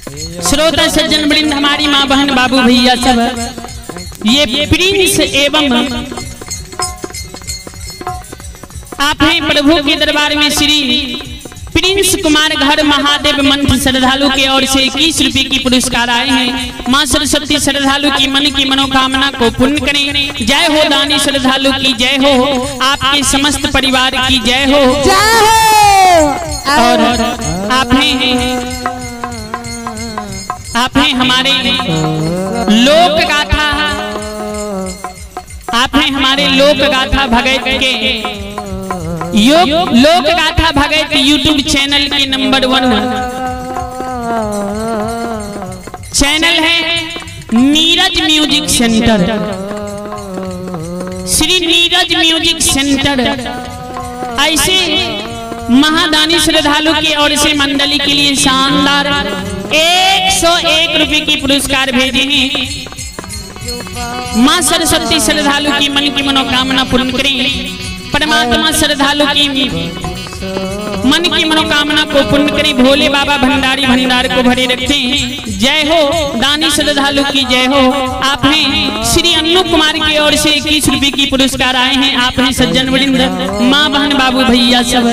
श्रोता सज्जन वृंद, हमारी माँ बहन बाबू भैया सब, ये प्रिंस एवं आप हैं प्रभु के दरबार में श्री प्रिंस कुमार घर महादेव मंत्र श्रद्धालु के ओर से 21 रुपए की पुरस्कार आए हैं। माँ सरस्वती श्रद्धालु की मन की मनोकामना को पूर्ण करें। जय हो दानी श्रद्धालु की जय हो, आपके समस्त परिवार की जय हो। और आप हैं हमारे लोक गाथा, आप हैं हमारे लोक गाथा भगत के लोक गाथा भगत यूट्यूब चैनल के नंबर 1 चैनल है Neeraj music centre, Shri Neeraj music centre. ऐसे महादानी श्रद्धालु की ओर से मंडली के लिए शानदार 101 रुपए की पुरस्कार भेजे हैं। माँ सरस्वती श्रद्धालु की मन की मनोकामना पूर्ण करें। परमात्मा श्रद्धालु की मन की मनोकामना को पूर्ण करें। भोले बाबा भंडारी भंडार को भरे रखें। जय हो दानी श्रद्धालु की जय हो। आप हैं श्री अन्नू कुमार की ओर से 21 रुपए की पुरस्कार आए हैं। आप हैं सज्जन वृंद, माँ बहन बाबू भैया सब।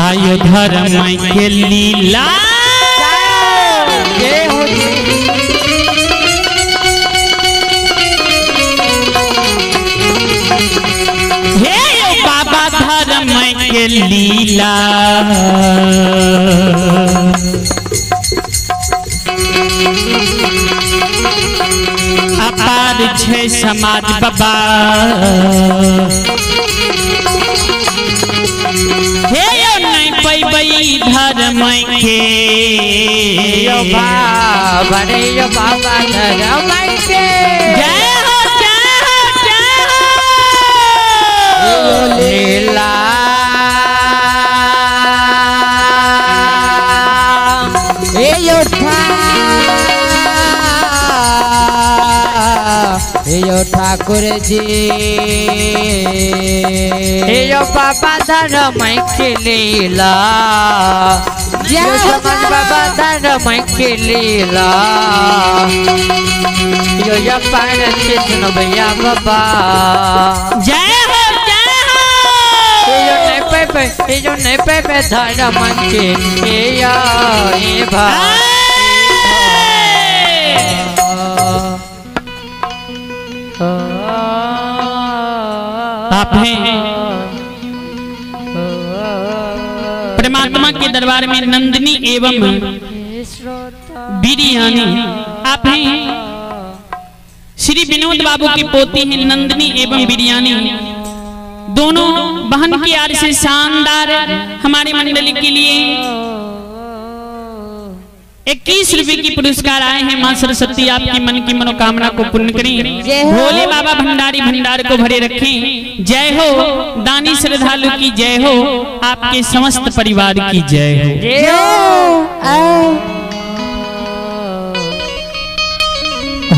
आयो धर्म के लीला हे बाबा धर्म के लीला, अपार छे समाज बाबा। हे यो नहीं पैबई धर्म के, यो बाबा रे यो बाबा धर्म के। जय हो जय हो जय हो लीला। यो ठाकुर जी, यो बाबा धर्म के लीला, यो समझ बाबा धर्म के लीला, यो पार कृष्ण भैया बाबा। जय हो जय हो। यो नहीं पे धर्म के ये भाई। आप हैं परमात्मा के दरबार में नंदिनी एवं बिरयानी। आप हैं श्री विनोद बाबू की पोती है नंदिनी एवं बिरयानी। दोनों बहन की यार से शानदार हमारी मंडली के लिए 21 रुपए की पुरस्कार आए हैं। माँ सरस्वती आपकी मन की मनोकामना को पूर्ण करें। भोले बाबा भंडारी भंडार को भरे रखें। जय हो दानी श्रद्धालु की जय हो, आपके समस्त परिवार की जय हो।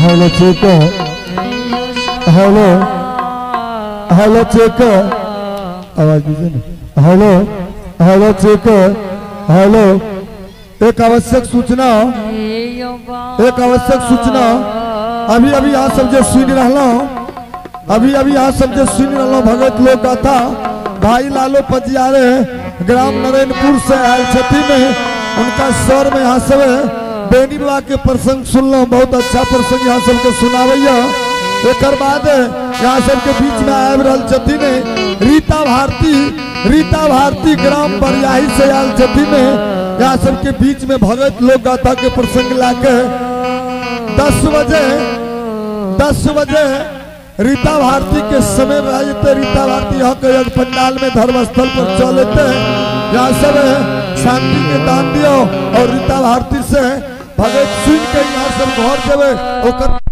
Hello check, hello hello check, आवाज दीजिए ना। Hello hello check, hello. एक आवश्यक सूचना, एक आवश्यक सूचना। अभी अभी यहाँ सब जो सुन रहा, अभी अभी यहाँ सब जो सुन रहा भगत लोग का था भाई लालो पजियारे ग्राम नारायणपुर से आयल छठी में, उनका स्वर में यहाँ सब बेनी बाबा के प्रसंग सुनल। बहुत अच्छा प्रसंग यहाँ सबके सुनावैया। एक बाद यहाँ सबके बीच में आयल रहल छठी में रीता भारती ग्राम बरियाही से आयल छठी में। यहाँ सबके बीच में भगत लोक गाथा के प्रसंग लाके 10 बजे रीता भारती के समय में आते रीता भारती यहाँ के एक पंडाल में धर्मस्थल पर चलते हैं, यहाँ सब शांति के दान दियो और रीता भारती से भगत सुन के यहाँ सब घर देवे ओकर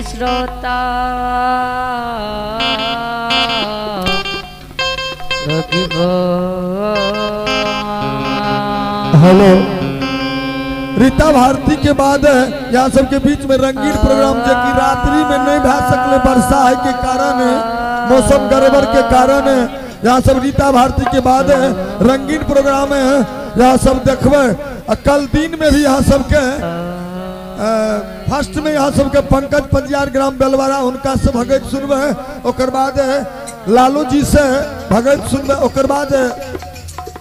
श्रोता हेलो रीता भारती के बाद यहाँ सबके बीच में रंगीन प्रोग्राम जो कि रात्रि में नहीं भा सकले वर्षा है के कारण मौसम गड़बड़ के कारण यहाँ सब रीता भारती के बाद रंगीन प्रोग्राम है यहाँ सब देखबे। कल दिन में भी यहाँ सबके फर्स्ट में यहाँ सबके पंकज पंजियार ग्राम बेलवारा उनका से भगत सुनबे, ओकर बाद लालू जी से भगत सुनबे, ओकर बाद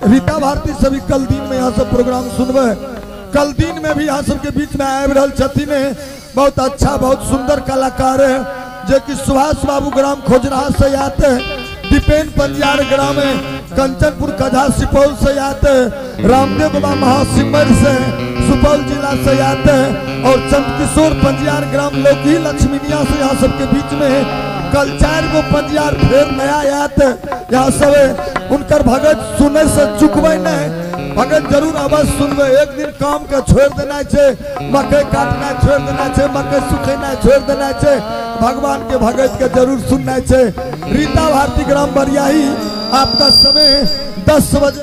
रीता भारती सभी कल दिन में यहाँ सब प्रोग्राम सुनबे। कल दिन में भी यहाँ सबके बीच में आए रहल छथिन बहुत अच्छा बहुत सुंदर कलाकार है जो कि सुभाष बाबू ग्राम खोजराहा से आते हैं, दीपेन पंजियार ग्राम कंचनपुर कझा सुपौल से आते, रामदेव बाबा महासिमर से सुपौल जिला से आते हैं और चंद्रकिशोर पंजियार ग्राम लोकी लक्ष्मीनिया से यहाँ सबके बीच में कल 4 गो पंजियार फिर नया आते यहाँ सब उनकर भगत सुने से चुकबे नहीं, भगत जरूर आवाज सुनबे। एक दिन काम के छोड़ देना चाहिए, मकई काटना छोड़ देना चाहिए, मकई सुखेना छोड़ देना चाहिए, भगवान के भगत के जरूर सुनना चाहिए। रीता भारती ग्राम बरियाही आपका समय 10 बजे।